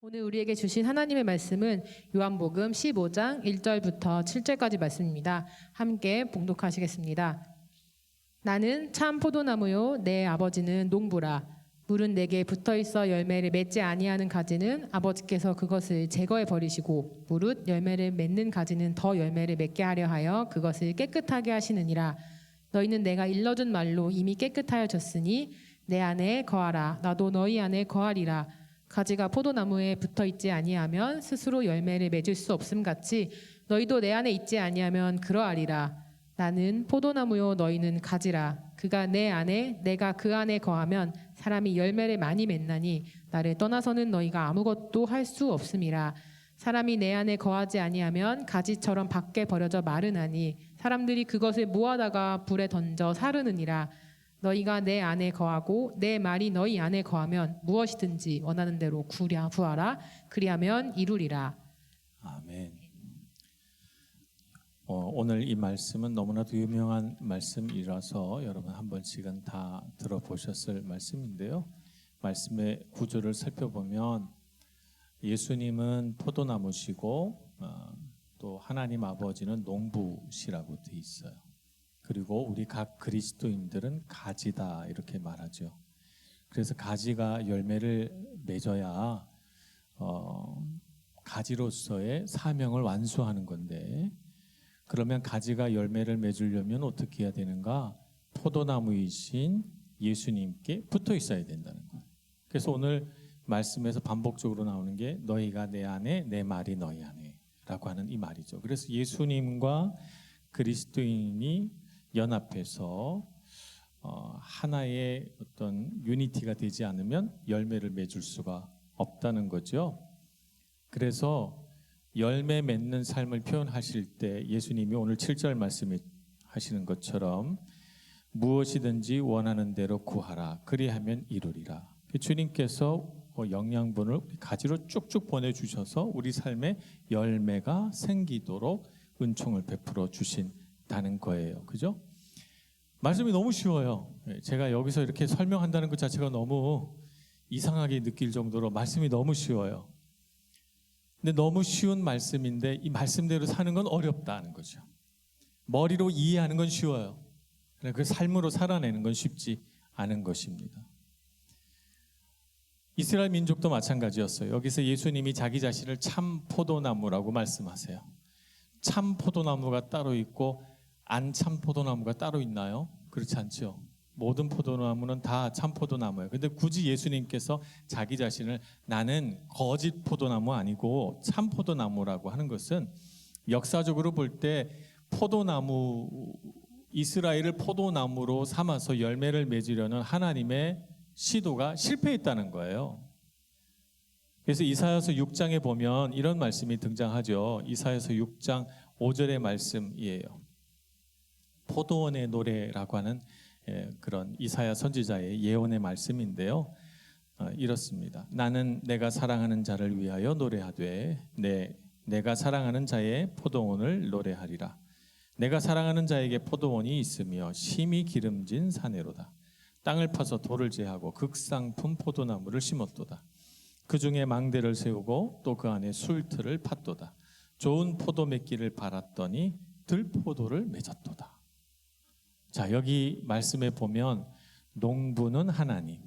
오늘 우리에게 주신 하나님의 말씀은 요한복음 15장 1절부터 7절까지 말씀입니다. 함께 봉독하시겠습니다. 나는 참 포도나무요 내 아버지는 농부라. 물은 내게 붙어있어 열매를 맺지 아니하는 가지는 아버지께서 그것을 제거해 버리시고 무릇 열매를 맺는 가지는 더 열매를 맺게 하려 하여 그것을 깨끗하게 하시느니라. 너희는 내가 일러준 말로 이미 깨끗하여졌으니 내 안에 거하라. 나도 너희 안에 거하리라. 가지가 포도나무에 붙어있지 아니하면 스스로 열매를 맺을 수 없음 같이 너희도 내 안에 있지 아니하면 그러하리라. 나는 포도나무요 너희는 가지라. 그가 내 안에 내가 그 안에 거하면 사람이 열매를 많이 맺나니 나를 떠나서는 너희가 아무것도 할 수 없음이라. 사람이 내 안에 거하지 아니하면 가지처럼 밖에 버려져 마르나니 사람들이 그것을 모아다가 불에 던져 사르느니라. 너희가 내 안에 거하고 내 말이 너희 안에 거하면 무엇이든지 원하는 대로 구하라. 그리하면 이루리라. 아멘. 오늘 이 말씀은 너무나도 유명한 말씀이라서 여러분 한 번씩은 다 들어보셨을 말씀인데요. 말씀의 구조를 살펴보면 예수님은 포도나무시고 또 하나님 아버지는 농부시라고 되어 있어요. 그리고 우리 각 그리스도인들은 가지다 이렇게 말하죠. 그래서 가지가 열매를 맺어야 가지로서의 사명을 완수하는 건데, 그러면 가지가 열매를 맺으려면 어떻게 해야 되는가? 포도나무이신 예수님께 붙어 있어야 된다는 거예요. 그래서 오늘 말씀에서 반복적으로 나오는 게 너희가 내 안에 내 말이 너희 안에 라고 하는 이 말이죠. 그래서 예수님과 그리스도인이 연합해서 하나의 어떤 유니티가 되지 않으면 열매를 맺을 수가 없다는 거죠. 그래서 열매 맺는 삶을 표현하실 때 예수님이 오늘 7절 말씀에 하시는 것처럼 무엇이든지 원하는 대로 구하라. 그리하면 이루리라. 주님께서 영양분을 가지로 쭉쭉 보내주셔서 우리 삶에 열매가 생기도록 은총을 베풀어 주신다는 거예요. 그죠? 말씀이 너무 쉬워요. 제가 여기서 이렇게 설명한다는 것 자체가 너무 이상하게 느낄 정도로 말씀이 너무 쉬워요. 근데 너무 쉬운 말씀인데 이 말씀대로 사는 건 어렵다는 거죠. 머리로 이해하는 건 쉬워요. 그러나 그 삶으로 살아내는 건 쉽지 않은 것입니다. 이스라엘 민족도 마찬가지였어요. 여기서 예수님이 자기 자신을 참 포도나무라고 말씀하세요. 참 포도나무가 따로 있고 안 참 포도나무가 따로 있나요? 그렇지 않죠. 모든 포도나무는 다 참 포도나무예요. 근데 굳이 예수님께서 자기 자신을 나는 거짓 포도나무 아니고 참 포도나무라고 하는 것은 역사적으로 볼 때 포도나무, 이스라엘을 포도나무로 삼아서 열매를 맺으려는 하나님의 시도가 실패했다는 거예요. 그래서 이사야서 6장에 보면 이런 말씀이 등장하죠. 이사야서 6장 5절의 말씀이에요. 포도원의 노래라고 하는 그런 이사야 선지자의 예언의 말씀인데요. 이렇습니다. 나는 내가 사랑하는 자를 위하여 노래하되 내가 사랑하는 자의 포도원을 노래하리라. 내가 사랑하는 자에게 포도원이 있으며 심히 기름진 사내로다. 땅을 파서 돌을 제하고 극상품 포도나무를 심었도다. 그 중에 망대를 세우고 또 그 안에 술틀을 팠도다. 좋은 포도 맺기를 바랐더니 들포도를 맺었도다. 자, 여기 말씀에 보면 농부는 하나님,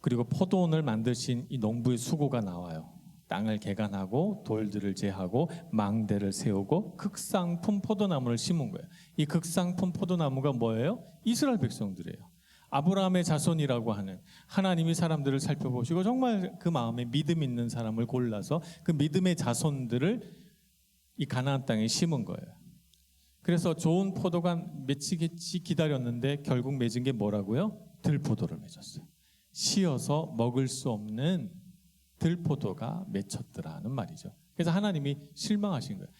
그리고 포도원을 만드신 이 농부의 수고가 나와요. 땅을 개간하고 돌들을 제하고 망대를 세우고 극상품 포도나무를 심은 거예요. 이 극상품 포도나무가 뭐예요? 이스라엘 백성들이에요. 아브라함의 자손이라고 하는, 하나님이 사람들을 살펴보시고 정말 그 마음에 믿음 있는 사람을 골라서 그 믿음의 자손들을 이 가나안 땅에 심은 거예요. 그래서 좋은 포도가 맺히겠지 기다렸는데 결국 맺은 게 뭐라고요? 들포도를 맺었어요. 시어서 먹을 수 없는 들포도가 맺혔더라는 말이죠. 그래서 하나님이 실망하신 거예요.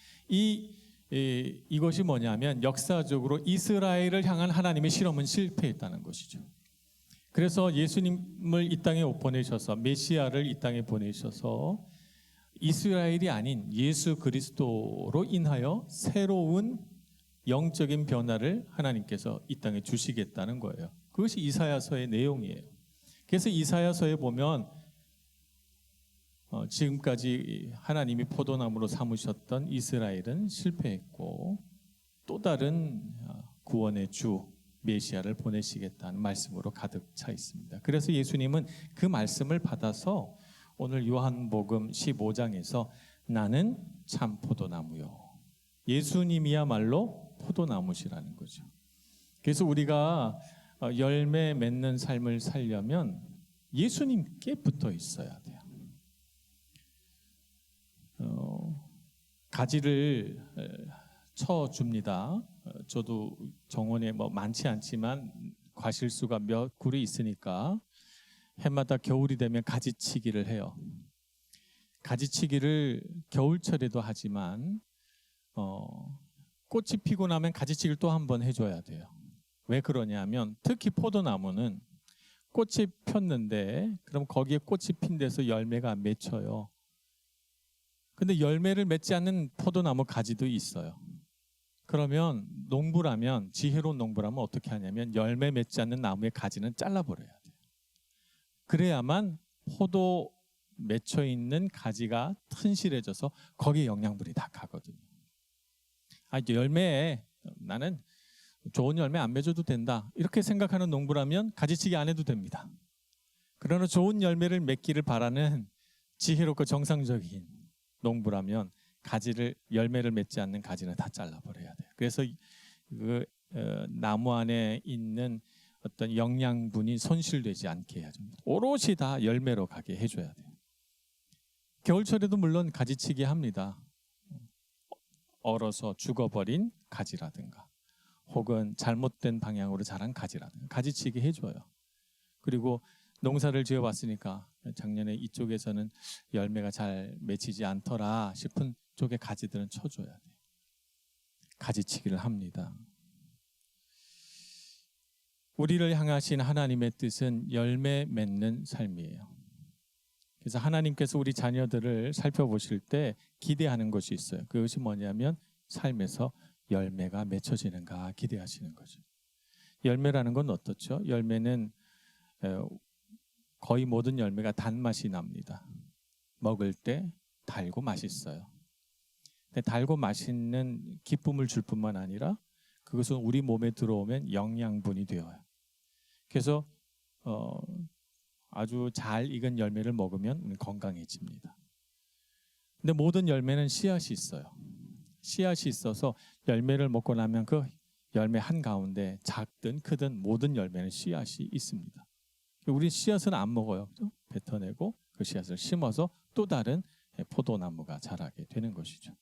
이것이 뭐냐면 역사적으로 이스라엘을 향한 하나님의 실험은 실패했다는 것이죠. 그래서 예수님을 이 땅에 보내셔서, 메시아를 이 땅에 보내셔서 이스라엘이 아닌 예수 그리스도로 인하여 새로운 영적인 변화를 하나님께서 이 땅에 주시겠다는 거예요. 그것이 이사야서의 내용이에요. 그래서 이사야서에 보면 지금까지 하나님이 포도나무로 삼으셨던 이스라엘은 실패했고 또 다른 구원의 주 메시아를 보내시겠다는 말씀으로 가득 차 있습니다. 그래서 예수님은 그 말씀을 받아서 오늘 요한복음 15장에서 나는 참 포도나무요. 예수님이야말로 포도나무시라는 거죠. 그래서 우리가 열매 맺는 삶을 살려면 예수님께 붙어 있어야 돼요. 가지를 쳐줍니다. 저도 정원에 많지 않지만 과실수가 몇 그루 있으니까 해마다 겨울이 되면 가지치기를 해요. 가지치기를 겨울철에도 하지만 꽃이 피고 나면 가지치기를 또 한 번 해줘야 돼요. 왜 그러냐면 특히 포도나무는 꽃이 폈는데 그럼 거기에 꽃이 핀 데서 열매가 맺혀요. 근데 열매를 맺지 않는 포도나무 가지도 있어요. 그러면 농부라면, 지혜로운 농부라면 어떻게 하냐면 열매 맺지 않는 나무의 가지는 잘라버려야 돼요. 그래야만 포도 맺혀 있는 가지가 튼실해져서 거기에 영양분이 다 가거든요. 열매에 나는 좋은 열매 안 맺어도 된다 이렇게 생각하는 농부라면 가지치기 안 해도 됩니다. 그러나 좋은 열매를 맺기를 바라는 지혜롭고 정상적인 농부라면 열매를 맺지 않는 가지는 다 잘라버려야 돼요. 그래서 나무 안에 있는 어떤 영양분이 손실되지 않게 해야죠. 오롯이 다 열매로 가게 해줘야 돼요. 겨울철에도 물론 가지치기 합니다. 얼어서 죽어버린 가지라든가 혹은 잘못된 방향으로 자란 가지라든가 가지치기 해줘요. 그리고 농사를 지어봤으니까 작년에 이쪽에서는 열매가 잘 맺히지 않더라 싶은 쪽의 가지들은 쳐줘야 돼요. 가지치기를 합니다. 우리를 향하신 하나님의 뜻은 열매 맺는 삶이에요. 그래서 하나님께서 우리 자녀들을 살펴보실 때 기대하는 것이 있어요. 그것이 뭐냐면 삶에서 열매가 맺혀지는가 기대하시는 거죠. 열매라는 건 어떻죠? 열매는 거의 모든 열매가 단맛이 납니다. 먹을 때 달고 맛있어요. 근데 달고 맛있는 기쁨을 줄 뿐만 아니라 그것은 우리 몸에 들어오면 영양분이 되어요. 그래서 아주 잘 익은 열매를 먹으면 건강해집니다. 근데 모든 열매는 씨앗이 있어요. 씨앗이 있어서 열매를 먹고 나면 그 열매 한가운데 작든 크든 모든 열매는 씨앗이 있습니다. 우리 씨앗은 안 먹어요. 그렇죠? 뱉어내고 그 씨앗을 심어서 또 다른 포도나무가 자라게 되는 것이죠.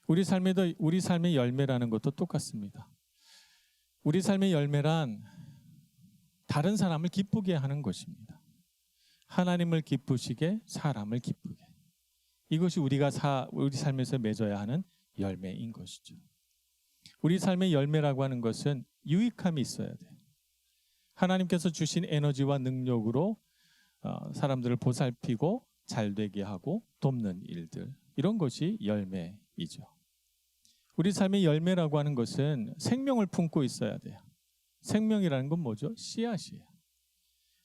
우리 삶의 열매라는 것도 똑같습니다. 우리 삶의 열매란 다른 사람을 기쁘게 하는 것입니다. 하나님을 기쁘시게, 사람을 기쁘게. 이것이 우리 삶에서 맺어야 하는 열매인 것이죠. 우리 삶의 열매라고 하는 것은 유익함이 있어야 돼요. 하나님께서 주신 에너지와 능력으로 사람들을 보살피고 잘되게 하고 돕는 일들, 이런 것이 열매이죠. 우리 삶의 열매라고 하는 것은 생명을 품고 있어야 돼요. 생명이라는 건 뭐죠? 씨앗이에요.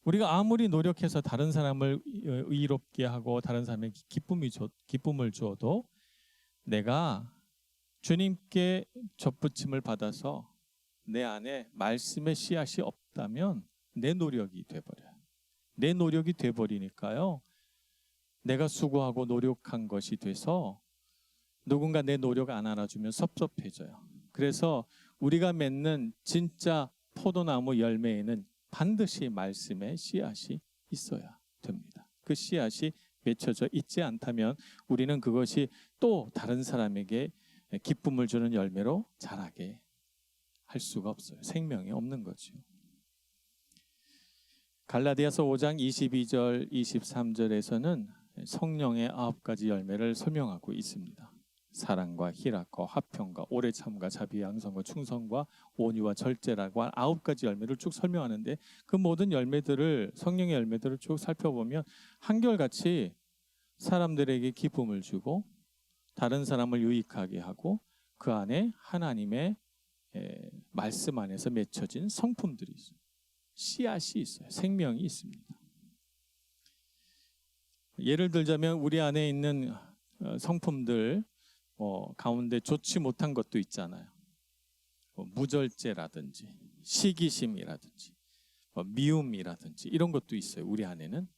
우리가 아무리 노력해서 다른 사람을 의롭게 하고 다른 사람에게 기쁨을 주어도 내가 주님께 접붙임을 받아서 내 안에 말씀의 씨앗이 없다면 내 노력이 돼버려요. 내 노력이 돼버리니까요. 내가 수고하고 노력한 것이 돼서 누군가 내 노력 안 알아주면 섭섭해져요. 그래서 우리가 맺는 진짜 포도나무 열매에는 반드시 말씀의 씨앗이 있어야 됩니다. 그 씨앗이 맺혀져 있지 않다면 우리는 그것이 또 다른 사람에게 기쁨을 주는 열매로 자라게 할 수가 없어요. 생명이 없는 거죠. 갈라디아서 5장 22절 23절에서는 성령의 9가지 열매를 설명하고 있습니다. 사랑과 희락과 화평과 오래 참과 자비 양성과 충성과 온유와 절제라고 한 9가지 열매를 쭉 설명하는데 그 모든 열매들을 성령의 열매들을 쭉 살펴보면 한결같이 사람들에게 기쁨을 주고 다른 사람을 유익하게 하고 그 안에 하나님의 말씀 안에서 맺혀진 성품들이 있어요. 씨앗이 있어요. 생명이 있습니다. 예를 들자면 우리 안에 있는 성품들 가운데 좋지 못한 것도 있잖아요. 무절제라든지 시기심이라든지 미움이라든지 이런 것도 있어요. 우리 안에는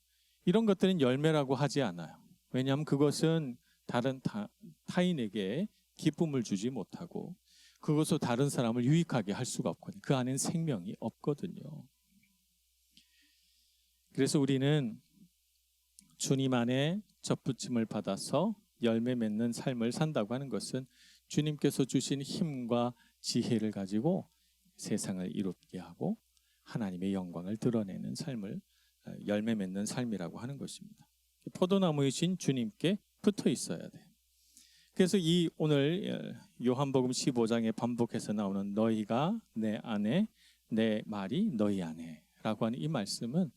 이런 것들은 열매라고 하지 않아요. 왜냐하면 그것은 다른 타인에게 기쁨을 주지 못하고 그것으로 다른 사람을 유익하게 할 수가 없거든요. 그 안에는 생명이 없거든요. 그래서 우리는 주님 안에 접붙임을 받아서 열매 맺는 삶을 산다고 하는 것은 주님께서 주신 힘과 지혜를 가지고 세상을 이롭게 하고 하나님의 영광을 드러내는 삶을 열매 맺는 삶이라고 하는 것입니다. 포도나무이신 주님께 붙어 있어야 돼요. 그래서 이 오늘 요한복음 15장에 반복해서 나오는 너희가 내 안에 내 말이 너희 안에 라고 하는 이 말씀은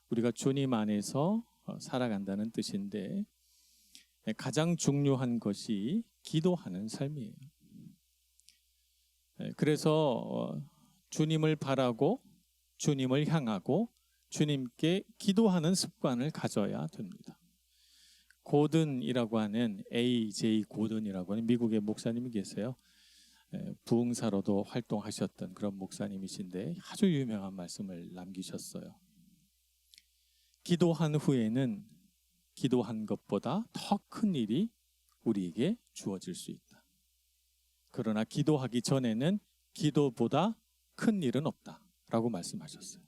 우리가 주님 안에서 살아간다는 뜻인데 가장 중요한 것이 기도하는 삶이에요. 그래서 주님을 바라고 주님을 향하고 주님께 기도하는 습관을 가져야 됩니다. 고든이라고 하는 A.J. 고든이라고 하는 미국의 목사님이 계세요. 부흥사로도 활동하셨던 그런 목사님이신데 아주 유명한 말씀을 남기셨어요. 기도한 후에는 기도한 것보다 더 큰 일이 우리에게 주어질 수 있다. 그러나 기도하기 전에는 기도보다 큰 일은 없다라고 말씀하셨어요.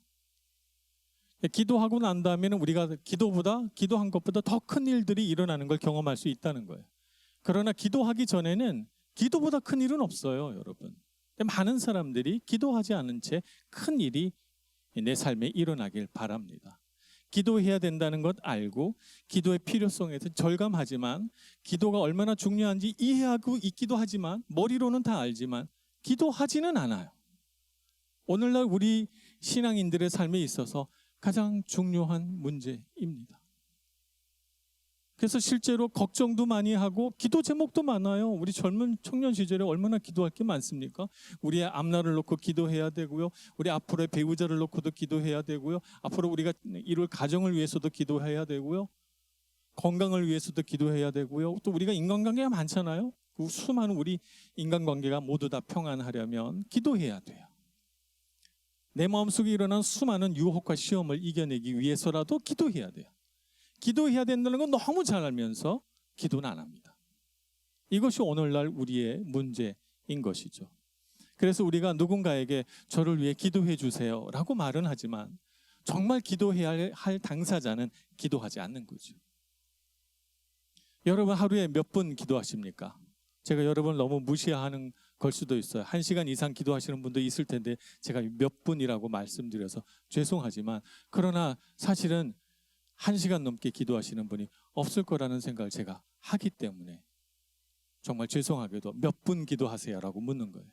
기도하고 난 다음에는 우리가 기도한 것보다 더 큰 일들이 일어나는 걸 경험할 수 있다는 거예요. 그러나 기도하기 전에는 기도보다 큰 일은 없어요, 여러분. 많은 사람들이 기도하지 않은 채 큰 일이 내 삶에 일어나길 바랍니다. 기도해야 된다는 것 알고 기도의 필요성에 대해서 절감하지만 기도가 얼마나 중요한지 이해하고 있기도 하지만 머리로는 다 알지만 기도하지는 않아요. 오늘날 우리 신앙인들의 삶에 있어서 가장 중요한 문제입니다. 그래서 실제로 걱정도 많이 하고 기도 제목도 많아요. 우리 젊은 청년 시절에 얼마나 기도할 게 많습니까? 우리의 앞날을 놓고 기도해야 되고요. 우리 앞으로의 배우자를 놓고도 기도해야 되고요. 앞으로 우리가 이룰 가정을 위해서도 기도해야 되고요. 건강을 위해서도 기도해야 되고요. 또 우리가 인간관계가 많잖아요. 그 수많은 우리 인간관계가 모두 다 평안하려면 기도해야 돼요. 내 마음속에 일어난 수많은 유혹과 시험을 이겨내기 위해서라도 기도해야 돼요. 기도해야 된다는 건 너무 잘 알면서 기도는 안 합니다. 이것이 오늘날 우리의 문제인 것이죠. 그래서 우리가 누군가에게 저를 위해 기도해 주세요 라고 말은 하지만 정말 기도해야 할 당사자는 기도하지 않는 거죠. 여러분 하루에 몇 분 기도하십니까? 제가 여러분을 너무 무시하는 걸 수도 있어요. 1시간 이상 기도하시는 분도 있을 텐데 제가 몇 분이라고 말씀드려서 죄송하지만 그러나 사실은 1시간 넘게 기도하시는 분이 없을 거라는 생각을 제가 하기 때문에 정말 죄송하게도 몇 분 기도하세요라고 묻는 거예요.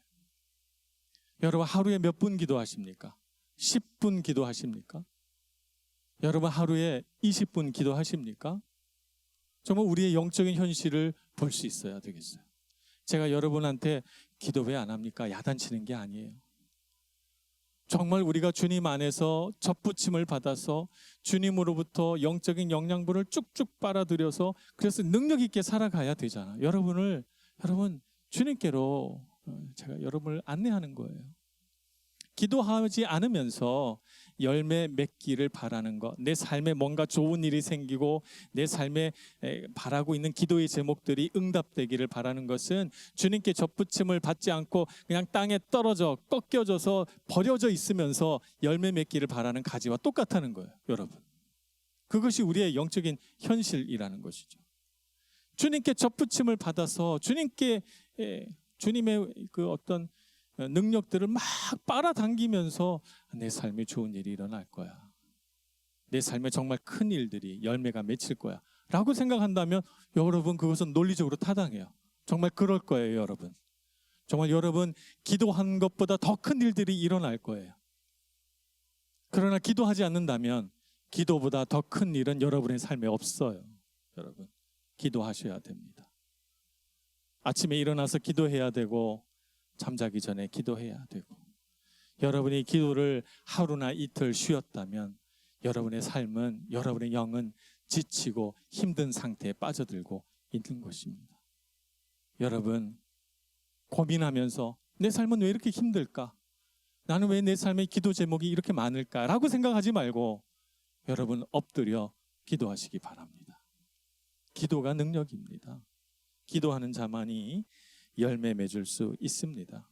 여러분 하루에 몇 분 기도하십니까? 10분 기도하십니까? 여러분 하루에 20분 기도하십니까? 정말 우리의 영적인 현실을 볼 수 있어야 되겠어요. 제가 여러분한테 기도 왜 안 합니까? 야단치는 게 아니에요. 정말 우리가 주님 안에서 접붙임을 받아서 주님으로부터 영적인 영양분을 쭉쭉 빨아들여서 그래서 능력 있게 살아가야 되잖아요. 여러분 주님께로 제가 여러분을 안내하는 거예요. 기도하지 않으면서 열매 맺기를 바라는 것, 내 삶에 뭔가 좋은 일이 생기고 내 삶에 바라고 있는 기도의 제목들이 응답되기를 바라는 것은 주님께 접붙임을 받지 않고 그냥 땅에 떨어져 꺾여져서 버려져 있으면서 열매 맺기를 바라는 가지와 똑같다는 거예요, 여러분. 그것이 우리의 영적인 현실이라는 것이죠. 주님께 접붙임을 받아서 주님의 그 어떤 능력들을 막 빨아당기면서 내 삶에 좋은 일이 일어날 거야. 내 삶에 정말 큰 일들이 열매가 맺힐 거야 라고 생각한다면 여러분 그것은 논리적으로 타당해요. 정말 그럴 거예요, 여러분. 정말 여러분 기도한 것보다 더 큰 일들이 일어날 거예요. 그러나 기도하지 않는다면 기도보다 더 큰 일은 여러분의 삶에 없어요. 여러분 기도하셔야 됩니다. 아침에 일어나서 기도해야 되고 잠자기 전에 기도해야 되고 여러분이 기도를 하루나 이틀 쉬었다면 여러분의 삶은 여러분의 영은 지치고 힘든 상태에 빠져들고 있는 것입니다. 여러분, 고민하면서 내 삶은 왜 이렇게 힘들까? 나는 왜 내 삶의 기도 제목이 이렇게 많을까라고 생각하지 말고 여러분 엎드려 기도하시기 바랍니다. 기도가 능력입니다. 기도하는 자만이 열매 맺을 수 있습니다.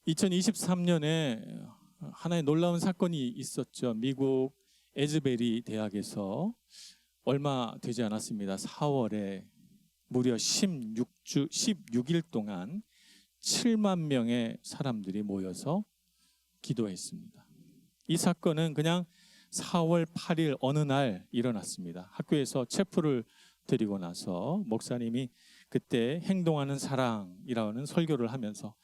2023년에 하나의 놀라운 사건이 있었죠. 미국 에즈베리 대학에서 얼마 되지 않았습니다. 4월에 무려 16일 동안 7만 명의 사람들이 모여서 기도했습니다. 이 사건은 그냥 4월 8일 어느 날 일어났습니다. 학교에서 체프를 드리고 나서 목사님이 그때 행동하는 사랑이라는 설교를 하면서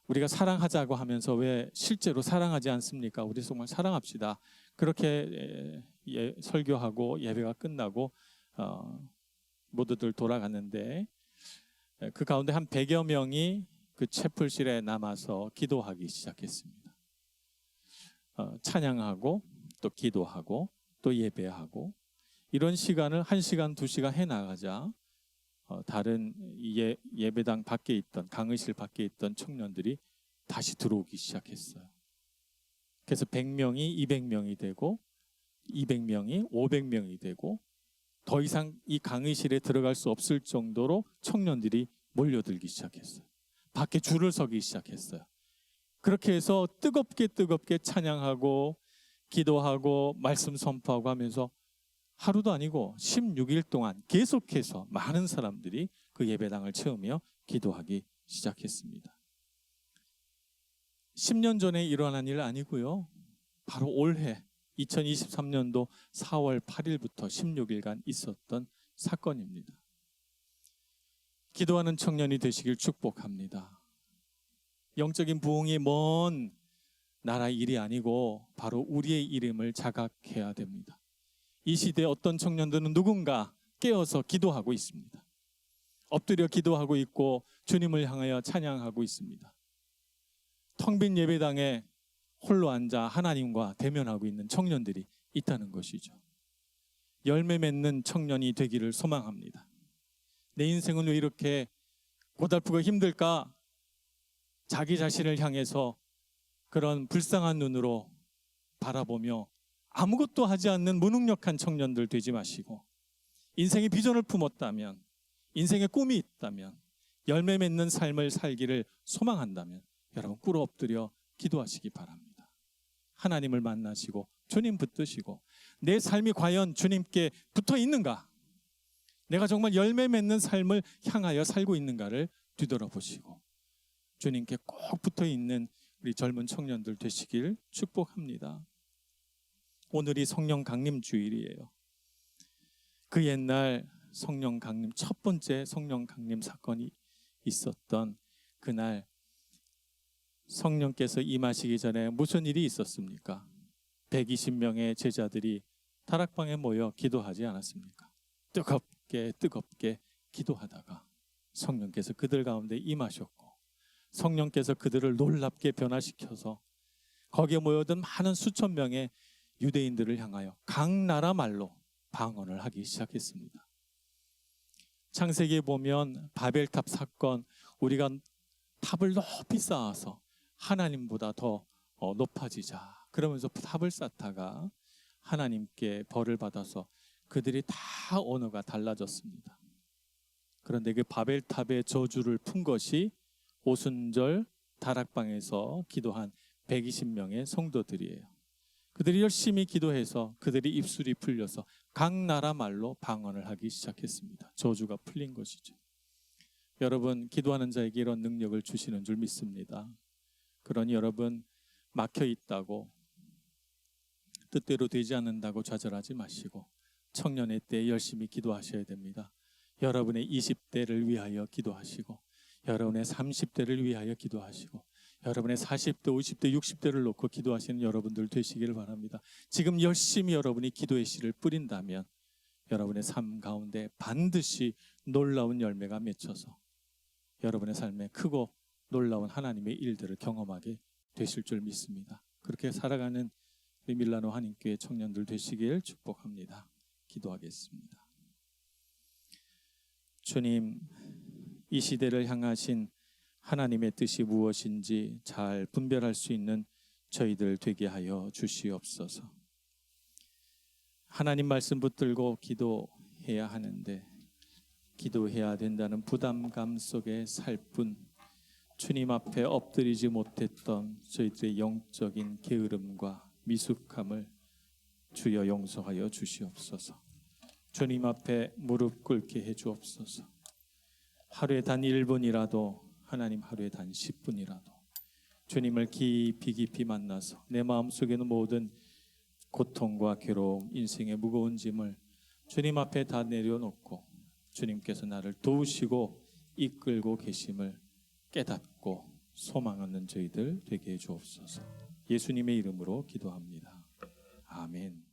우리가 사랑하자고 하면서 왜 실제로 사랑하지 않습니까? 우리 정말 사랑합시다. 그렇게 설교하고 예배가 끝나고 모두들 돌아갔는데 그 가운데 한 100여 명이 그 채플실에 남아서 기도하기 시작했습니다. 찬양하고 또 기도하고 또 예배하고 이런 시간을 1시간, 2시간 해나가자 다른 예배당 밖에 있던 강의실 밖에 있던 청년들이 다시 들어오기 시작했어요. 그래서 100명이 200명이 되고 200명이 500명이 되고 더 이상 이 강의실에 들어갈 수 없을 정도로 청년들이 몰려들기 시작했어요. 밖에 줄을 서기 시작했어요. 그렇게 해서 뜨겁게 찬양하고 기도하고 말씀 선포하고 하면서 하루도 아니고 16일 동안 계속해서 많은 사람들이 그 예배당을 채우며 기도하기 시작했습니다. 10년 전에 일어난 일 아니고요. 바로 올해 2023년도 4월 8일부터 16일간 있었던 사건입니다. 기도하는 청년이 되시길 축복합니다. 영적인 부흥이 먼 나라의 일이 아니고 바로 우리의 이름을 자각해야 됩니다. 이 시대에 어떤 청년들은 누군가 깨어서 기도하고 있습니다. 엎드려 기도하고 있고 주님을 향하여 찬양하고 있습니다. 텅 빈 예배당에 홀로 앉아 하나님과 대면하고 있는 청년들이 있다는 것이죠. 열매 맺는 청년이 되기를 소망합니다. 내 인생은 왜 이렇게 고달프고 힘들까? 자기 자신을 향해서 그런 불쌍한 눈으로 바라보며 아무것도 하지 않는 무능력한 청년들 되지 마시고 인생의 비전을 품었다면, 인생의 꿈이 있다면, 열매 맺는 삶을 살기를 소망한다면 여러분 꿇어 엎드려 기도하시기 바랍니다. 하나님을 만나시고 주님 붙드시고 내 삶이 과연 주님께 붙어 있는가? 내가 정말 열매 맺는 삶을 향하여 살고 있는가를 뒤돌아보시고 주님께 꼭 붙어 있는 우리 젊은 청년들 되시길 축복합니다. 오늘이 성령 강림 주일이에요. 그 옛날 성령 강림, 첫 번째 성령 강림 사건이 있었던 그날 성령께서 임하시기 전에 무슨 일이 있었습니까? 120명의 제자들이 다락방에 모여 기도하지 않았습니까? 뜨겁게 기도하다가 성령께서 그들 가운데 임하셨고 성령께서 그들을 놀랍게 변화시켜서 거기에 모여든 많은 수천 명의 유대인들을 향하여 각 나라 말로 방언을 하기 시작했습니다. 창세기에 보면 바벨탑 사건, 우리가 탑을 높이 쌓아서 하나님보다 더 높아지자 그러면서 탑을 쌓다가 하나님께 벌을 받아서 그들이 다 언어가 달라졌습니다. 그런데 그 바벨탑의 저주를 푼 것이 오순절 다락방에서 기도한 120명의 성도들이에요. 그들이 열심히 기도해서 그들이 입술이 풀려서 각 나라 말로 방언을 하기 시작했습니다. 저주가 풀린 것이죠. 여러분, 기도하는 자에게 이런 능력을 주시는 줄 믿습니다. 그러니 여러분, 막혀 있다고 뜻대로 되지 않는다고 좌절하지 마시고 청년의 때에 열심히 기도하셔야 됩니다. 여러분의 20대를 위하여 기도하시고 여러분의 30대를 위하여 기도하시고 여러분의 40대, 50대, 60대를 놓고 기도하시는 여러분들 되시기를 바랍니다. 지금 열심히 여러분이 기도의 씨를 뿌린다면 여러분의 삶 가운데 반드시 놀라운 열매가 맺혀서 여러분의 삶에 크고 놀라운 하나님의 일들을 경험하게 되실 줄 믿습니다. 그렇게 살아가는 밀라노 한인교회 청년들 되시길 축복합니다. 기도하겠습니다. 주님, 이 시대를 향하신 하나님의 뜻이 무엇인지 잘 분별할 수 있는 저희들 되게 하여 주시옵소서. 하나님 말씀 붙들고 기도해야 하는데 기도해야 된다는 부담감 속에 살 뿐 주님 앞에 엎드리지 못했던 저희들의 영적인 게으름과 미숙함을 주여 용서하여 주시옵소서. 주님 앞에 무릎 꿇게 해 주옵소서. 하루에 단 1분이라도, 하나님 하루에 단 10분이라도 주님을 깊이 만나서 내 마음속에 있는 모든 고통과 괴로움, 인생의 무거운 짐을 주님 앞에 다 내려놓고 주님께서 나를 도우시고 이끌고 계심을 깨닫고 소망하는 저희들 되게 해 주옵소서. 예수님의 이름으로 기도합니다. 아멘.